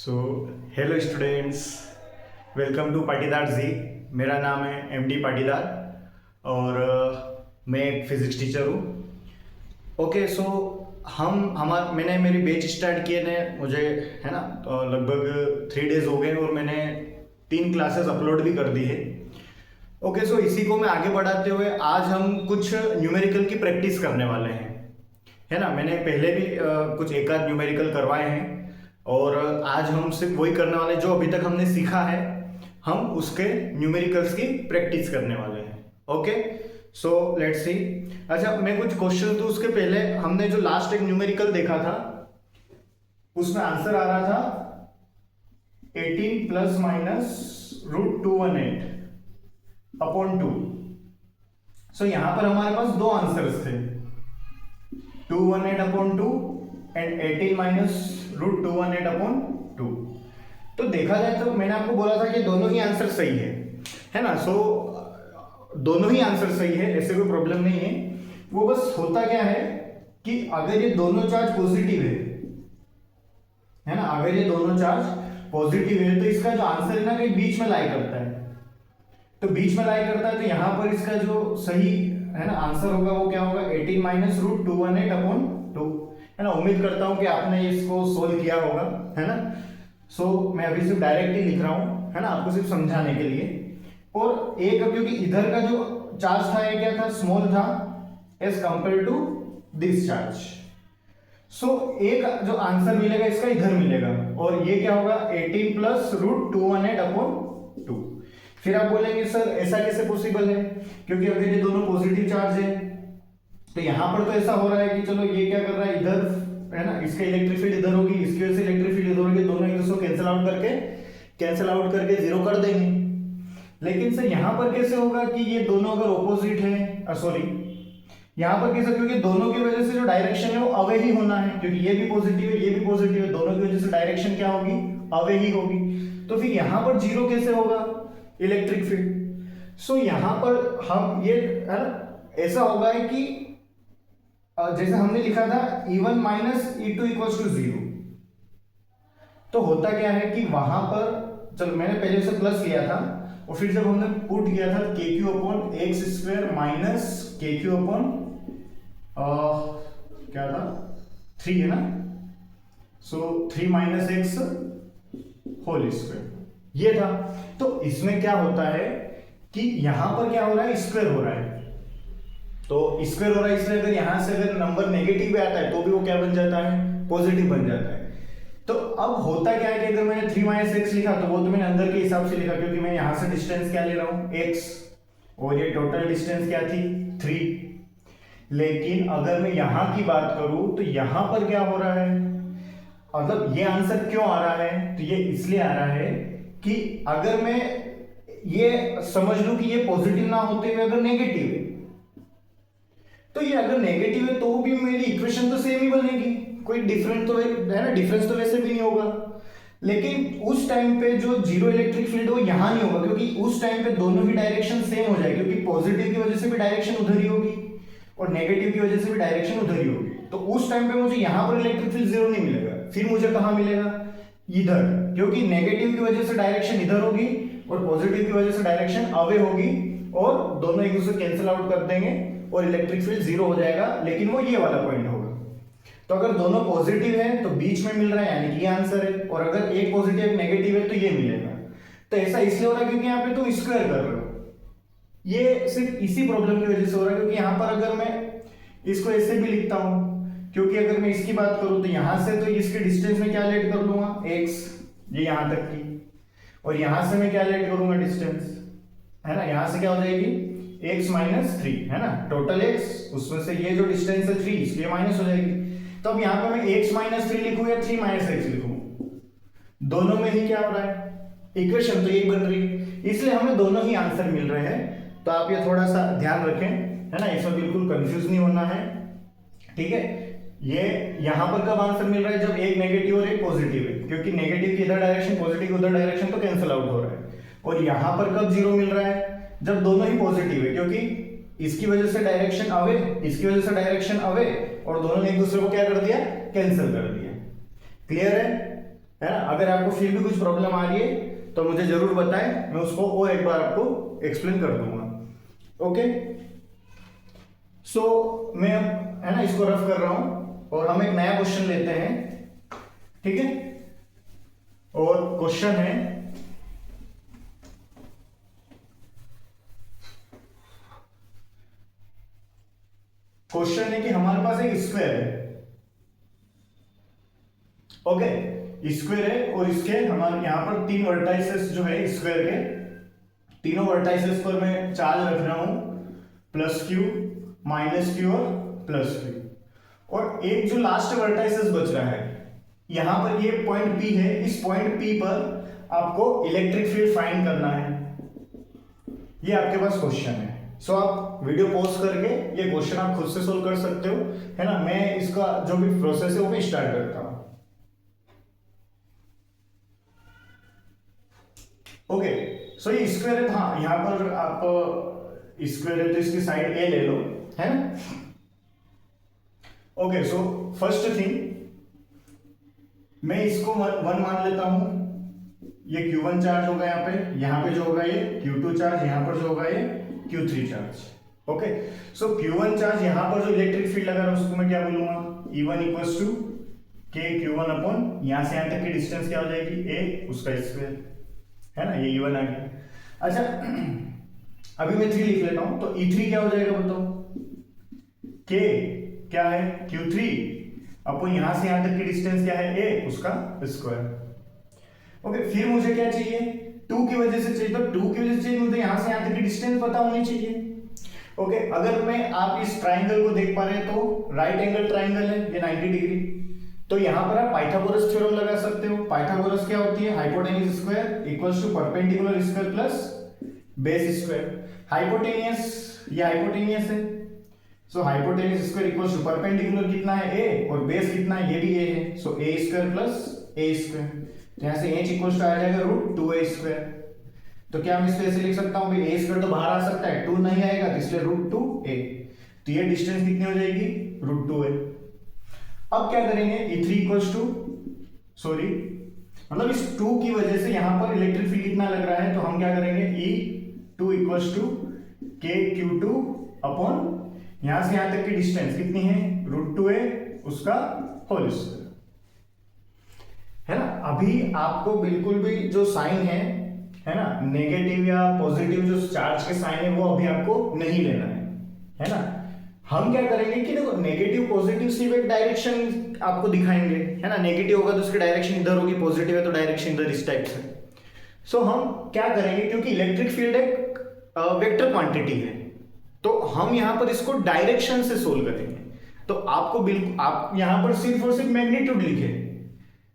So hello students, welcome to Patidar ji. मेरा नाम है एमडी पाटीदार और मैं एक फिज़िक्स टीचर हूँ। ओके, सो मैंने मेरी बैच स्टार्ट किए ने मुझे है ना तो लगभग 3 डेज़ हो गए और मैंने 3 क्लासेस अपलोड भी कर दी है। ओके, सो इसी को मैं आगे बढ़ाते हुए आज हम कुछ न्यूमेरिकल की प्रैक्टिस करने वाले हैं, है ना। मैंने पहले भी कुछ एक आध न्यूमेरिकल करवाए हैं और आज हम सिर्फ वही करने वाले जो अभी तक हमने सीखा है, हम उसके न्यूमेरिकल्स की प्रैक्टिस करने वाले हैं। Okay, so let's see. अच्छा, मैं कुछ क्वेश्चन दूं उसके पहले। हमने जो लास्ट एक न्यूमेरिकल देखा था उसमें आंसर आ रहा था 18 प्लस माइनस √218 अपॉन 2। सो यहां पर हमारे पास दो आंसर्स थे, 218 अपॉन 2 एंड 18 माइनस √218 अपॉन 2। तो देखा जाए तो मैंने आपको बोला था कि दोनों ही आंसर सही है ना। सो दोनों ही आंसर सही है, ऐसे कोई प्रॉब्लम नहीं है। वो बस होता क्या है कि अगर ये दोनों चार्ज पॉजिटिव है ना, अगर ये दोनों चार्ज पॉजिटिव है तो इसका जो आंसर है ना कहीं बीच में लाई करता है। तो बीच में लाई करता है तो यहां पर इसका जो सही है ना आंसर होगा वो क्या होगा, 18 माइनस √218 अपॉन 2, है ना। उम्मीद करता हूं कि आपने इसको सोल्व किया होगा, है ना। सो मैं अभी सिर्फ डायरेक्ट ही लिख रहा हूं, है ना, आपको सिर्फ समझाने के लिए। और एक क्योंकि इधर का जो चार्ज था ये क्या था, स्मॉल था as compare to this charge. So एक जो आंसर मिलेगा इसका इधर मिलेगा और ये क्या होगा, 18 प्लस √218 अपॉन 2। फिर आप बोलेंगे सर ऐसा कैसे पॉसिबल है, क्योंकि अगर ये दोनों पॉजिटिव चार्ज है तो यहां पर तो ऐसा हो रहा है कि चलो ये क्या कर रहा है, इधर है ना इसका इलेक्ट्रिक फील्ड इधर होगी, इसकी वजह से इलेक्ट्रिक फील्ड इधर होगी, दोनों एक दूसरे को कैंसिल आउट करके जीरो कर देंगे। लेकिन सर यहां पर कैसे होगा कि ये दोनों अगर ऑपोजिट है, सॉरी यहां पर कैसे, क्योंकि दोनों की वजह से जो डायरेक्शन है वो अवे ही होना है, क्योंकि ये भी पॉजिटिव है ये भी पॉजिटिव है, दोनों की वजह से डायरेक्शन क्या होगी, अवे ही होगी। तो फिर यहां पर जीरो कैसे होगा इलेक्ट्रिक फील्ड। सो यहां पर हम ये है ना ऐसा होगा कि जैसे हमने लिखा था E1 minus E2 equals to 0। तो होता क्या है कि वहां पर, चलो मैंने पहले से प्लस लिया था और फिर जब हमने पुट किया था KQ upon x square minus KQ upon क्या था 3, है ना। सो 3 माइनस एक्स होल स्क्वायर ये था। तो इसमें क्या होता है कि यहां पर क्या हो रहा है, स्क्वायर हो रहा है। तो स्क्वायर हो रहा है इसलिए अगर यहां से अगर नंबर नेगेटिव भी आता है तो भी वो क्या बन जाता है, पॉजिटिव बन जाता है। तो अब होता क्या है कि अगर मैंने 3 माइनस एक्स लिखा तो वो तो मैंने अंदर के हिसाब से लिखा, क्योंकि मैं यहां से डिस्टेंस क्या ले रहा हूं, x, और ये टोटल डिस्टेंस क्या थी 3। लेकिन अगर मैं यहां की बात करूं तो यहां पर क्या हो रहा है, मतलब ये आंसर क्यों आ रहा है, तो ये इसलिए आ रहा है कि अगर मैं ये समझ लूं कि ये पॉजिटिव ना होते हुए अगर नेगेटिव है, तो ये अगर नेगेटिव है तो भी मेरी इक्वेशन तो सेम ही बनेगी, कोई डिफरेंस तो है ना, डिफरेंस तो वैसे भी नहीं होगा। लेकिन उस टाइम पे जो जीरो इलेक्ट्रिक फील्ड वो यहां नहीं होगा, क्योंकि उस टाइम पे दोनों ही डायरेक्शन सेम हो जाएगी, क्योंकि पॉजिटिव की वजह से भी डायरेक्शन उधर ही होगी और नेगेटिव की वजह से भी डायरेक्शन उधर ही होगी। तो उस टाइम पे मुझे यहां पर इलेक्ट्रिक फील्ड जीरो नहीं मिलेगा, फिर मुझे कहां मिलेगा, इधर, क्योंकि नेगेटिव की वजह से डायरेक्शन इधर होगी और पॉजिटिव की वजह से डायरेक्शन अवे होगी और दोनों एक दूसरे कैंसिल आउट कर देंगे और इलेक्ट्रिक फील्ड जीरो हो जाएगा, लेकिन वो ये वाला पॉइंट होगा। तो अगर दोनों पॉजिटिव है तो बीच में मिल रहा है, यानी कि ये आंसर है, और अगर एक पॉजिटिव एक नेगेटिव है तो ये मिलेगा। तो ऐसा इसलिए हो रहा है क्योंकि यहाँ पे तो स्क्वायर कर रहे हो, ये सिर्फ इसी प्रॉब्लम की वजह से हो रहा है। क्योंकि यहाँ पर अगर मैं इसको ऐसे भी लिखता हूं, क्योंकि अगर मैं इसकी बात करूं तो यहां से तो इसके डिस्टेंस में क्या लेट कर लूंगा, x, ये यहां तक की, और यहां से मैं क्या लेट करूंगा डिस्टेंस, है ना, यहां से क्या हो जाएगी x माइनस 3, है ना, टोटल x, उसमें से ये जो डिस्टेंस है 3 इसलिए माइनस हो जाएगी। तो अब यहां पे मैं x माइनस 3 लिखूं या 3 माइनस x लिखूं, दोनों में ही क्या हो रहा है, इक्वेशन तो यही बन रही है, इसलिए हमें दोनों ही आंसर मिल रहे हैं। तो आप ये थोड़ा सा ध्यान रखें, है ना, इसमें बिल्कुल कंफ्यूज नहीं होना है, ठीक है। ये यहां पर कब आंसर मिल रहा है, जब एक नेगेटिव और एक पॉजिटिव है, क्योंकि नेगेटिव की इधर डायरेक्शन पॉजिटिव की उधर डायरेक्शन तो कैंसिल आउट हो रहा है। और यहां पर कब जीरो मिल रहा है, जब दोनों ही पॉजिटिव है, क्योंकि इसकी वजह से डायरेक्शन अवे, इसकी वजह से डायरेक्शन अवे, और दोनों ने एक दूसरे को क्या कर दिया, कैंसिल कर दिया। क्लियर है है ना। अगर आपको फिर भी कुछ प्रॉब्लम आ रही है तो मुझे जरूर बताएं, मैं उसको और एक बार आपको एक्सप्लेन कर दूंगा। ओके, सो मैं है ना इसको रफ कर रहा हूं और हम एक नया क्वेश्चन लेते हैं, ठीक है। और क्वेश्चन है कि हमारे पास एक स्क्वायर है, ओके, स्क्वायर है और इसके हमारे यहां पर 3 वर्टाइसेस जो है स्क्वायर के, तीनों वर्टाइसेस पर मैं चार्ज रख रहा हूं +q, -q और +q, और एक जो लास्ट वर्टाइसेस बच रहा है यहां पर ये पॉइंट P है, इस पॉइंट P पर आपको इलेक्ट्रिक फील्ड फाइंड करना है। ये आपके पास क्वेश्चन है। सो आप वीडियो पॉज करके ये क्वेश्चन आप खुद से सोल्व कर सकते हो, है ना। मैं इसका जो भी प्रोसेस है वो भी स्टार्ट करता हूं। ओके, सो ये स्क्वायर है, हाँ यहां पर आप स्क्वायर है तो इसकी साइड ए ले लो, है ना। ओके, सो फर्स्ट थिंग मैं इसको 1 मान लेता हूं, ये Q1 चार्ज होगा यहाँ पे जो होगा ये Q2 चार्ज, यहाँ पर जो होगा ये Q3 चार्ज। ओके, सो Q1 चार्ज यहाँ पर जो इलेक्ट्रिक फील्ड लगा रहा है उसको मैं क्या बोलूंगा, E1 equals to K Q1 upon यहाँ से यहाँ तक की डिस्टेंस क्या हो जाएगी, A उसका स्क्वायर, है ना, ये E1 आ गया। अच्छा अभी मैं 3 लिख लेता हूं, तो E3 क्या हो जाएगा बताओ, K क्या है Q3 अपॉन यहां से यहां तक की डिस्टेंस क्या है, A उसका स्क्वायर। ओके, फिर मुझे क्या चाहिए, 2 की वजह से चाहिए, तो 2 की वजह से चाहिए मुझे यहां से यहां तक की डिस्टेंस पता होनी चाहिए। ओके, अगर मैं आप इस ट्राइंगल को देख पा रहे हैं तो राइट एंगल ट्राइंगल है ये 90 डिग्री, तो यहां पर आप पाइथागोरस थ्योरम लगा सकते हो। पाइथागोरस क्या होती है, hypotenuse square equals to perpendicular square plus base square. Hypotenuse ये हाइपोटेन्यूज है, so hypotenuse square equals to perpendicular कितना है a और बेस कितना है, ये भी a है, सो a square plus a square, तो यहां से h इक्वल्स टू आ जाएगा √2a स्क्वायर। तो क्या मैं इसको ऐसे लिख सकता हूं भाई, a स्क्वायर तो बाहर आ सकता है, 2 नहीं आएगा तो इसलिए √2a, तो ये डिस्टेंस कितनी हो जाएगी √2a। अब क्या करेंगे, E3 इक्वल्स टू सॉरी मतलब इस 2 की वजह से यहां पर इलेक्ट्रिक फील्ड कितना लग रहा है, तो हम क्या करेंगे E2 equals to K Q2 upon यहां से यहां तक की डिस्टेंस कितनी है √2a उसका होल स्क्वायर, है ना। अभी आपको बिल्कुल भी जो साइन है ना, नेगेटिव या पॉजिटिव जो चार्ज के साइन है वो अभी आपको नहीं लेना है ना। हम क्या करेंगे कि देखो नेगेटिव पॉजिटिव सिर्फ एक डायरेक्शन आपको दिखाएंगे, है ना। नेगेटिव होगा तो उसकी डायरेक्शन इधर होगी, पॉजिटिव है तो डायरेक्शन इधर इस टाइप से। सो हम क्या करेंगे, क्योंकि इलेक्ट्रिक फील्ड एक वेक्टर क्वांटिटी है तो हम यहां पर इसको डायरेक्शन से सोल्व करेंगे। तो आपको बिल्कुल आप यहां पर सिर्फ और सिर्फ मैग्नीट्यूड लिखे,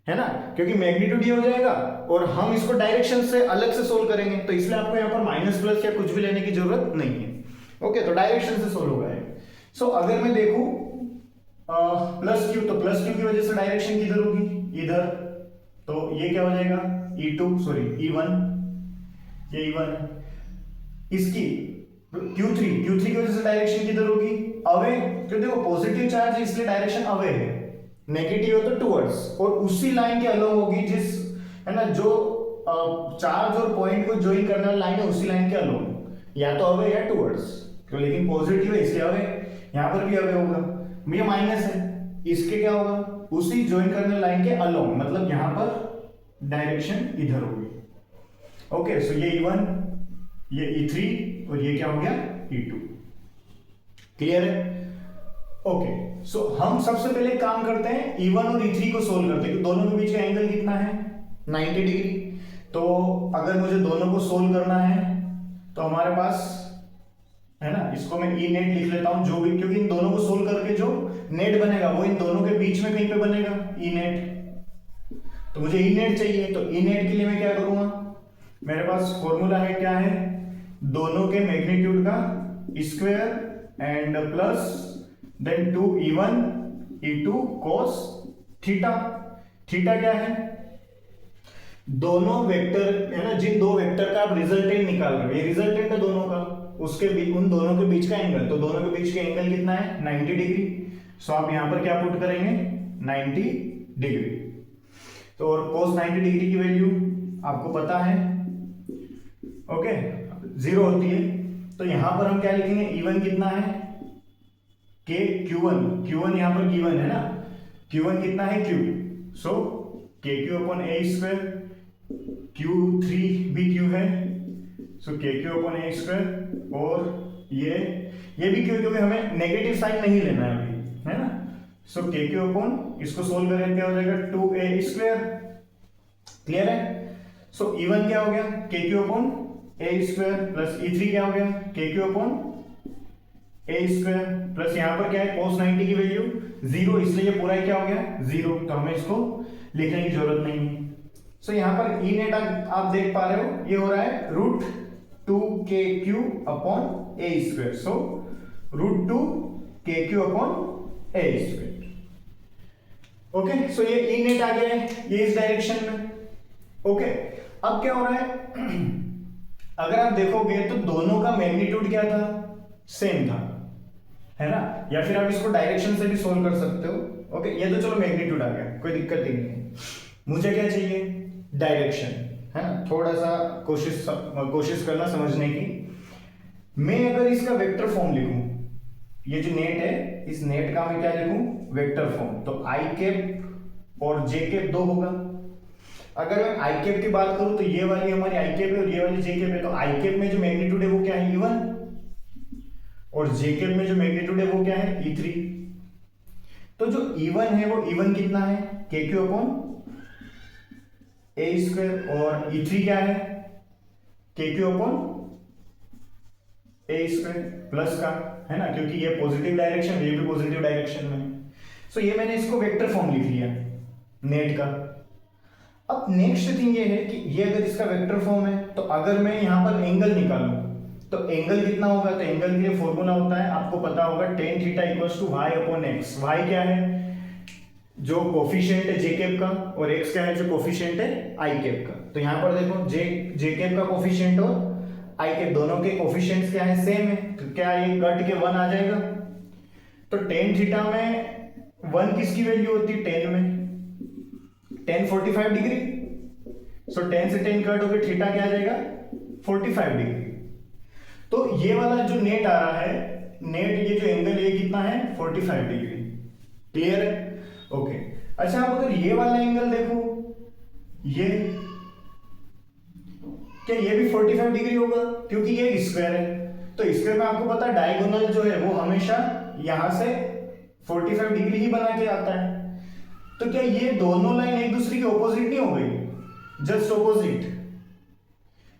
है ना, क्योंकि मैग्नीट्यूड ये हो जाएगा और हम इसको डायरेक्शन से अलग से सोल्व करेंगे, तो इसलिए आपको यहां पर माइनस प्लस या कुछ भी लेने की जरूरत नहीं है। ओके, तो डायरेक्शन से सोल्व होगा। सो अगर मैं देखूं +q, तो +q की वजह से डायरेक्शन किधर होगी, इधर, तो ये क्या हो जाएगा E1, ये E1 है, इसकी Q3 की वजह से डायरेक्शन किधर होगी, अवे, क्योंकि देखो पॉजिटिव चार्ज है इसलिए डायरेक्शन अवे है, नेगेटिव है तो टुवर्ड्स, और उसी लाइन के अलोंग होगी जिस, है ना, जो चार्ज और पॉइंट को ज्वाइन करने वाली लाइन है उसी लाइन के अलोंग, या तो अवे या टुवर्ड्स, तो लेकिन पॉजिटिव है इसलिए अवे, यहां पर भी अवे होगा, ये माइनस है इसके क्या होगा, उसी ज्वाइन करने लाइन के अलोंग, मतलब यहां पर डायरेक्शन इधर होगी। ओके, सो ये E1, ये E3 और ये क्या हो गया E2, क्लियर है। ओके, सो हम सबसे पहले काम करते हैं E1 और E3 को सोल्व करते हैं, दोनों के बीच का एंगल कितना है 90 डिग्री। तो अगर मुझे दोनों को सोल्व करना है तो हमारे पास, है ना, इसको मैं E नेट लिख लेता हूं, जो भी, क्योंकि इन दोनों को सोल्व करके जो नेट बनेगा वो इन दोनों के बीच में कहीं पे बनेगा E नेट, तो मुझे E नेट चाहिए। तो E नेट के लिए मैं क्या करूंगा, मेरे पास फॉर्मूला है, क्या है, दोनों के मैग्नीट्यूड का square and plus then 2E1 E2 cos theta. Theta क्या है, दोनों वेक्टर, है ना, जिन दो वेक्टर का आप रिजल्टेंट निकाल रहे हो, ये रिजल्टेंट है दोनों का, उसके उन दोनों के बीच का एंगल, तो दोनों के बीच का एंगल कितना है 90 डिग्री। सो आप यहां पर क्या पुट करेंगे 90 डिग्री। तो और cos 90 डिग्री की वैल्यू आपको पता है, ओके, 0 होती है। तो यहां पर हम क्या लिखेंगे, E1 कितना है, के Q1 यहां पर गिवन है ना, Q1 कितना है Q, सो KQ/A², Q3 भी Q है, सो KQ/A², और ये भी Q, क्योंकि हमें नेगेटिव साइन नहीं लेना है अभी, है ना। सो KQ इसको सोल्व करें क्या हो जाएगा, 2A², क्लियर है। सो E1 क्या हो गया, KQ/A² प्लस E3 क्या हो गया, KQ/A² प्लस यहां पर क्या है, cos 90 की वैल्यू 0, इसलिए ये पूरा क्या हो गया 0, तो हमें इसको लिखने की जरूरत नहीं है। सो यहां पर E नेट आप देख पा रहे हो, ये हो रहा है √2KQ/A², सो √2KQ/A², ओके। सो ये E नेट आ गया है, ये इस डायरेक्शन में, ओके। अब क्या हो रहा है अगर आप देखोगे तो दोनों का मैग्नीट्यूड क्या था, सेम था, है ना, या फिर आप इसको डायरेक्शन से भी सोल्व कर सकते हो, ओके। ये तो चलो मैग्नीट्यूड आ गया, कोई दिक्कत ही नहीं है। मुझे क्या चाहिए, डायरेक्शन, है ना, थोड़ा सा कोशिश करना समझने की। मैं अगर इसका वेक्टर फॉर्म लिखूं, ये जो नेट है, इस नेट का मैं क्या लिखूं, वेक्टर फॉर्म, तो आई कैप और जे कैप 2 होगा। अगर मैं आई कैप की बात करूं तो ये वाली हमारी आई कैप है और ये वाली जे कैप है, तो आई कैप में जो मैग्नीट्यूड है वो क्या है, E1, और जे कैप में जो मैग्नीट्यूड है वो क्या है, E3। तो जो E1 है वो E1 कितना है, KQ/A², और E3 क्या है, KQ/A² प्लस का, है ना, क्योंकि ये पॉजिटिव डायरेक्शन, ये भी पॉजिटिव डायरेक्शन में। सो ये मैंने इसको वेक्टर फॉर्म लिख लिया नेट का। अब नेक्स्ट थिंग ये है कि ये अगर इसका वेक्टर फॉर्म है, तो अगर मैं यहां पर एंगल निकालूं तो एंगल कितना होगा, तो एंगल के लिए फॉर्मूला होता है, आपको पता होगा, tan θ = y/x। y क्या है, जो कोफिशिएंट है जे कैप का, और x क्या है, जो कोफिशिएंट है आई कैप का। तो यहां पर देखो जे कैप का कोफिशिएंट और आई कैप दोनों के कोफिशिएंट्स क्या है, सेम है, तो क्या ये कट के 1 आ जाएगा। तो tan θ में 1 किसकी वैल्यू होती है, tan में tan 45 डिग्री, सो tan से tan कट होकर थीटा क्या आ जाएगा, 45 डिग्री। तो ये वाला जो नेट आ रहा है, नेट ये जो एंगल ये कितना है, 45 डिग्री, क्लियर है, ओके। अच्छा, अब अगर ये वाला एंगल देखो, ये क्या ये भी 45 डिग्री होगा, क्योंकि ये स्क्वायर है, तो स्क्वायर में आपको पता है डायगोनल जो है वो हमेशा यहां से 45 डिग्री ही बना के आता है। तो क्या ये दोनों लाइन एक दूसरे की ऑपोजिट नहीं हो गई, जस्ट ऑपोजिट,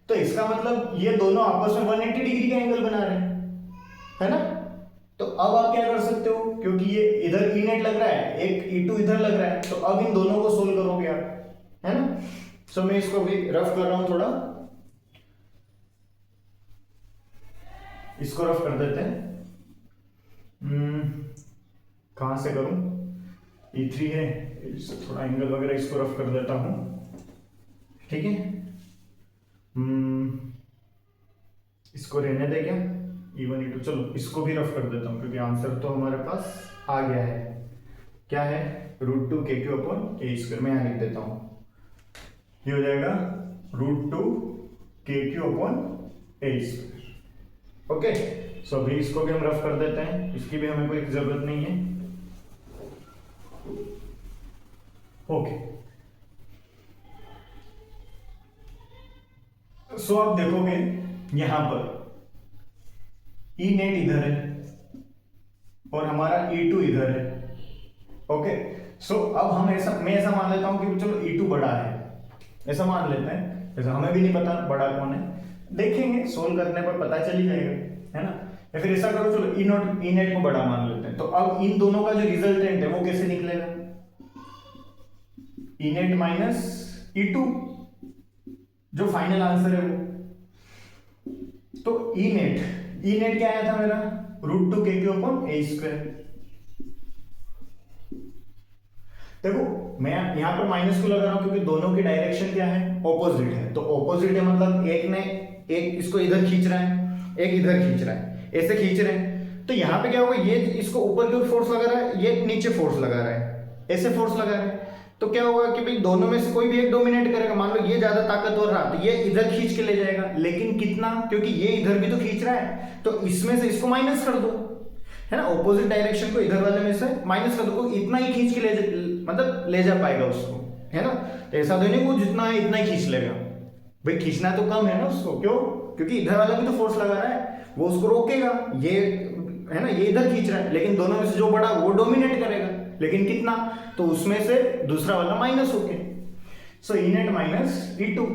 तो इसका मतलब ये दोनों आपस में 180 डिग्री का एंगल बना रहे हैं, है ना। तो अब आप क्या कर सकते हो, क्योंकि ये इधर E नेट लग रहा है, एक E2 इधर लग रहा है, तो अब इन दोनों को सोल्व करोगे आप, है ना। सो मैं इसको भी रफ कर रहा हूं, थोड़ा इसको रफ कर देते हैं। कहां से करूं, E3 है, इससे थोड़ा एंगल वगैरह इसको रफ कर देता हूं, ठीक है। इसको रहने दे क्या, E1 E2, चलो इसको भी रफ कर देता हूं, क्योंकि आंसर तो हमारे पास आ गया है, क्या है, √2KQ/A²। मैं यहां लिख देता हूं, ये हो जाएगा √2KQ/A², ओके। सो अभी इसको भी हम रफ कर देते हैं, इसकी भी हमें कोई जरूरत नहीं है, ओके। सो आप देखोगे यहां पर E नेट इधर है और हमारा E2 इधर है, ओके। सो अब हम मैं ऐसा मान लेता हूं कि चलो E2 बड़ा है, ऐसा मान लेते हैं, ऐसा हमें भी नहीं पता बड़ा कौन है, देखेंगे सोल्व करने पर पता चल ही जाएगा, है ना। या फिर ऐसा करो, चलो E नेट को बड़ा मान लेते हैं, तो अब इन दोनों का जो रिजल्टेंट है वो कैसे निकलेगा, E नेट माइनस E2, जो फाइनल आंसर है वो। तो E नेट क्या आया था मेरा, √2KQ/A²। देखो मैं यहां पर माइनस को लगा रहा हूं, क्योंकि दोनों की डायरेक्शन क्या है, ऑपोजिट है, तो ऑपोजिट है मतलब एक इसको इधर खींच रहा है, एक इधर खींच रहा है, ऐसे खींच रहे हैं, तो यहां पे क्या होगा, ये इसको ऊपर की ओर फोर्स लगा रहा है, ये नीचे फोर्स लगा रहा है, ऐसे फोर्स लगा रहा है, तो क्या होगा कि भाई दोनों में से कोई भी एक डोमिनेट करेगा। मान लो ये ज्यादा ताकतवर रहा तो ये इधर खींच के ले जाएगा, लेकिन कितना, क्योंकि ये इधर भी तो खींच रहा है, तो इसमें से इसको माइनस कर दो, है ना, ऑपोजिट डायरेक्शन को इधर वाले में से माइनस कर दो, इतना ही खींच के मतलब ले जा पाएगा उसको, है ना। तो ऐसा तो नहीं वो जितना है इतना ही खींच लेगा, भाई खींचना तो कम है ना उसको, क्यों, क्योंकि इधर वाला भी तो फोर्स लगा रहा है, वो उसको रोकेगा, ये है ना, ये इधर खींच रहा है, लेकिन दोनों में से जो बड़ा वो डोमिनेट करेगा, लेकिन कितना, तो उसमें से दूसरा वाला माइनस होके, सो E net minus E2.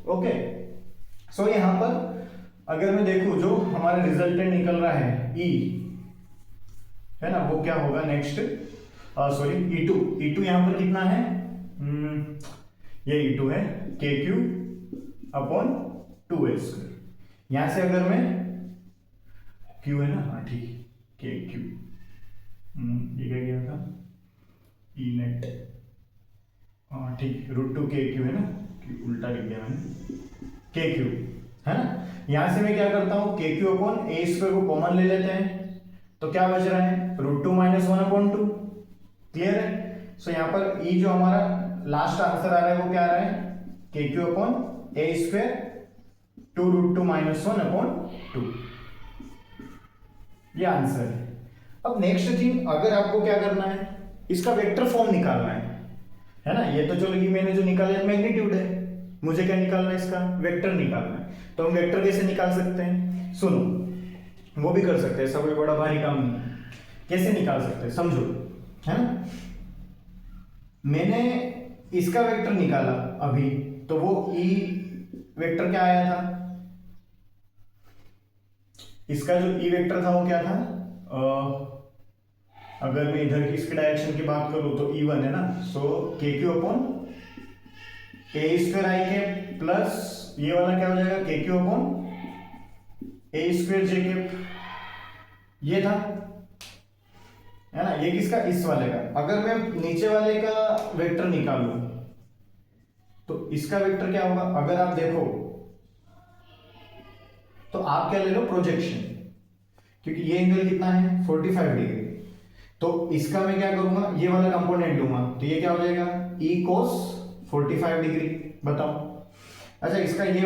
Okay, सो यहां पर अगर मैं देखूं जो हमारा रिजल्टेंट निकल रहा है ई, है ना, वो क्या होगा नेक्स्ट, सॉरी ई2 यहां पर कितना है, ये ई2 है के क्यू अपॉन 2h²। यहां से अगर मैं क्यू है ना, हाँ ठीक, के क्यू, ये क्या गया था, ई नेट, हाँ ठीक, √2 के क्यू है ना, उल्टा लिख दिया मैंने, के क्यू, है ना। यहां से मैं क्या करता हूं, के क्यू अपॉन a² को कॉमन ले लेते हैं, तो क्या बच रहा है, √2 - 1/2। क्लियर है। सो यहां पर ई जो हमारा लास्ट आंसर आ रहा है वो क्या आ रहा है, के क्यू अपॉन a² 2 √2 - 1/2, ये आंसर है। अब नेक्स्ट थिंग, अगर आपको क्या करना है, इसका वेक्टर फॉर्म निकालना है ना। ये तो चलो ये मैंने जो निकाला है मैग्नीट्यूड है, मुझे क्या निकालना है, इसका वेक्टर निकालना है। तो हम वेक्टर कैसे निकाल सकते हैं, सुनो, वो भी कर सकते हैं, ऐसा कोई बड़ा भारी काम नहीं। कैसे निकाल सकते हैं समझो, है ना। मैंने इसका वेक्टर निकाला अभी, तो वो ई वेक्टर क्या आया था, इसका जो ई वेक्टर था वो क्या था, अगर मैं इधर की इसके डायरेक्शन की बात करूं तो E1 है ना, सो के Q upon a² i cap plus ये वाला क्या हो जाएगा, के Q upon a² j cap, ये था, है ना। ये किसका, इस वाले का। अगर मैं नीचे वाले का वेक्टर निकालूं तो इसका वेक्टर क्या होगा, अगर आप देखो तो आप क्या ले लो, प्रोजेक्शन, क्योंकि ये एंगल कितना है 45 डिग्री, तो इसका मैं क्या करूंगा, ये वाला कंपोनेंट लूंगा, तो ये क्या हो जाएगा, e cos 45 डिग्री। बताओ, अच्छा इसका ये